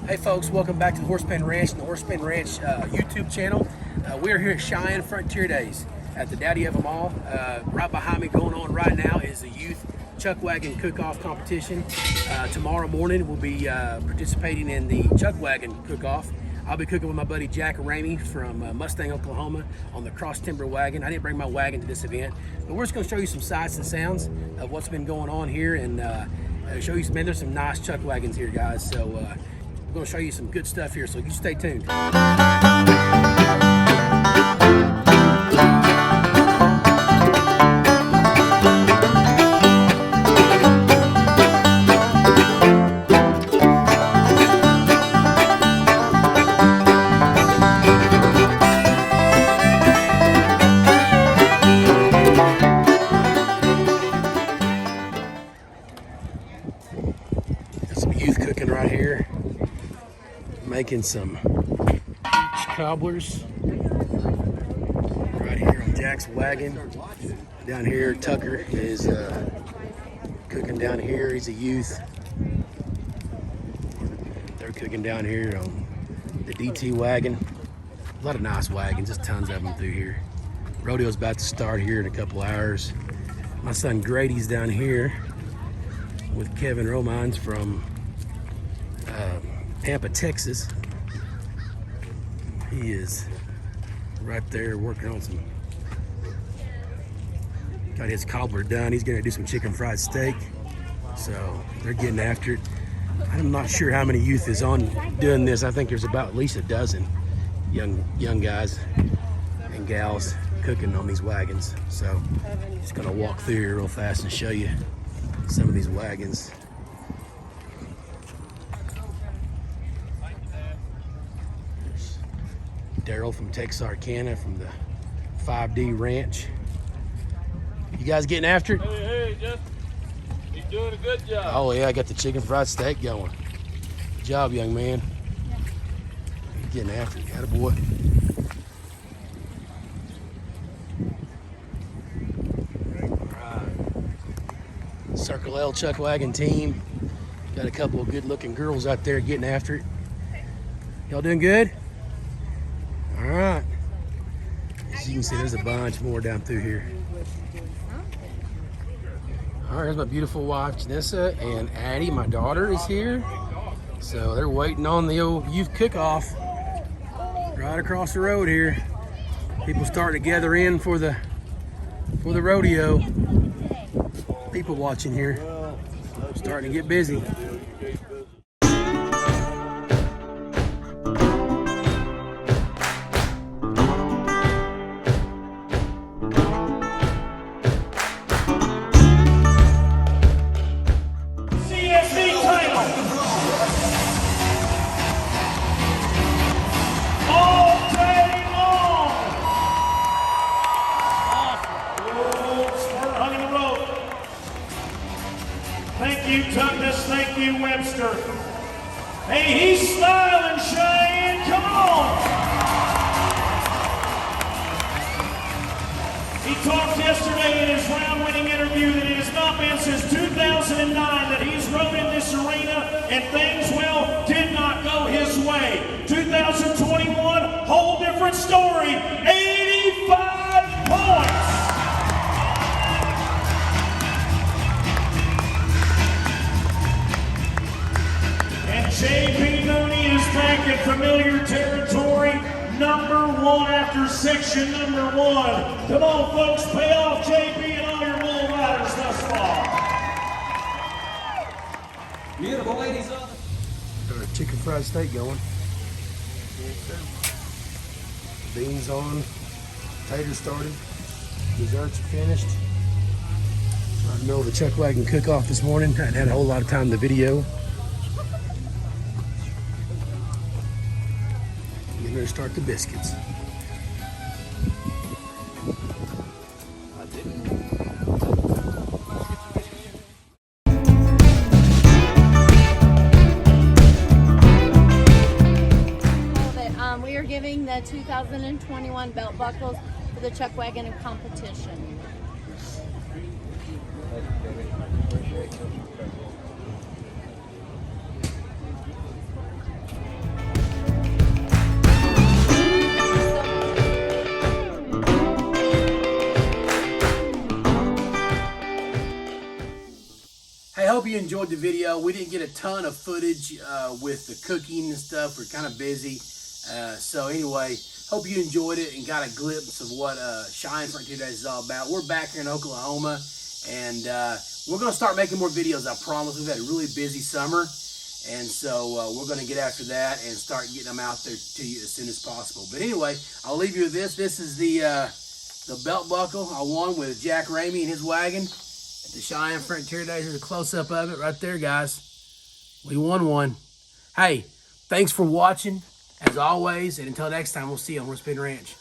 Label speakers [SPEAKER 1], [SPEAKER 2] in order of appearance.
[SPEAKER 1] Hey folks, welcome back to the Horsepen Ranch and the Horsepen Ranch YouTube channel. We are here at Cheyenne Frontier Days at the daddy of them all. Right behind me going on right now is the youth Chuckwagon cook-off competition. Tomorrow morning we'll be participating in the Chuckwagon cook-off. I'll be cooking with my buddy Jack Ramey from Mustang, Oklahoma on the cross timber wagon. I didn't bring my wagon to this event, but we're just going to show you some sights and sounds of what's been going on here and show you there's some nice chuck wagons here, guys. So we're going to show you some good stuff here, so you stay tuned. Right here, making some cobblers right here on Jack's wagon. Down here, Tucker is cooking down here. He's a youth. They're cooking down here on the DT wagon. A lot of nice wagons, just tons of them through here. Rodeo's about to start here in a couple hours. My son Grady's down here with Kevin Romines from Pampa, Texas. He is right there working on some, got his cobbler done. He's gonna do some chicken fried steak. So they're getting after it. I'm not sure how many youth is on doing this. I think there's about at least a dozen young guys and gals cooking on these wagons. So just gonna walk through here real fast and show you some of these wagons. Daryl from Texarkana from the 5D Ranch. You guys getting after it?
[SPEAKER 2] Hey, Jeff. You're doing a good job.
[SPEAKER 1] Oh yeah, I got the chicken fried steak going. Good job, young man. You're getting after it, attaboy. All right. Circle L Chuckwagon team. Got a couple of good-looking girls out there getting after it. Y'all doing good? All right, as you can see, there's a bunch more down through here. All right, here's my beautiful wife, Janessa, and Addie, my daughter, is here. So they're waiting on the old youth cook-off right across the road here. People starting to gather in for the rodeo. People watching here, starting to get busy.
[SPEAKER 3] Thank you, Douglas. Thank you, Webster. Hey, he's smiling, Cheyenne. Come on. He talked yesterday in his round-winning interview that it has not been since 2009 that he's rode in this arena and things, well, did not go his way. 2021, whole different story. 85 points. JP Mooney is back in familiar territory, #1 after section #1. Come on, folks, pay off JP and all your bull riders thus far.
[SPEAKER 4] Beautiful ladies on.
[SPEAKER 1] Got our chicken fried steak going. Beans on, taters started, desserts are finished. I know the Chuckwagon cook-off this morning. I hadn't had a whole lot of time in the video. We're going to start the biscuits.
[SPEAKER 5] We are giving the 2021 belt buckles for the Chuckwagon competition.
[SPEAKER 1] Hey, hope you enjoyed the video. We didn't get a ton of footage with the cooking and stuff. We're kind of busy. So anyway, hope you enjoyed it and got a glimpse of what Cheyenne Frontier Days is all about. We're back here in Oklahoma, and we're going to start making more videos, I promise. We've had a really busy summer, and so we're going to get after that and start getting them out there to you as soon as possible. But anyway, I'll leave you with this. This is the belt buckle I won with Jack Ramey and his wagon at the Cheyenne Frontier Days. Here's a close-up of it right there, guys. We won one. Hey, thanks for watching, as always, and until next time, we'll see you on Horse Pen Ranch.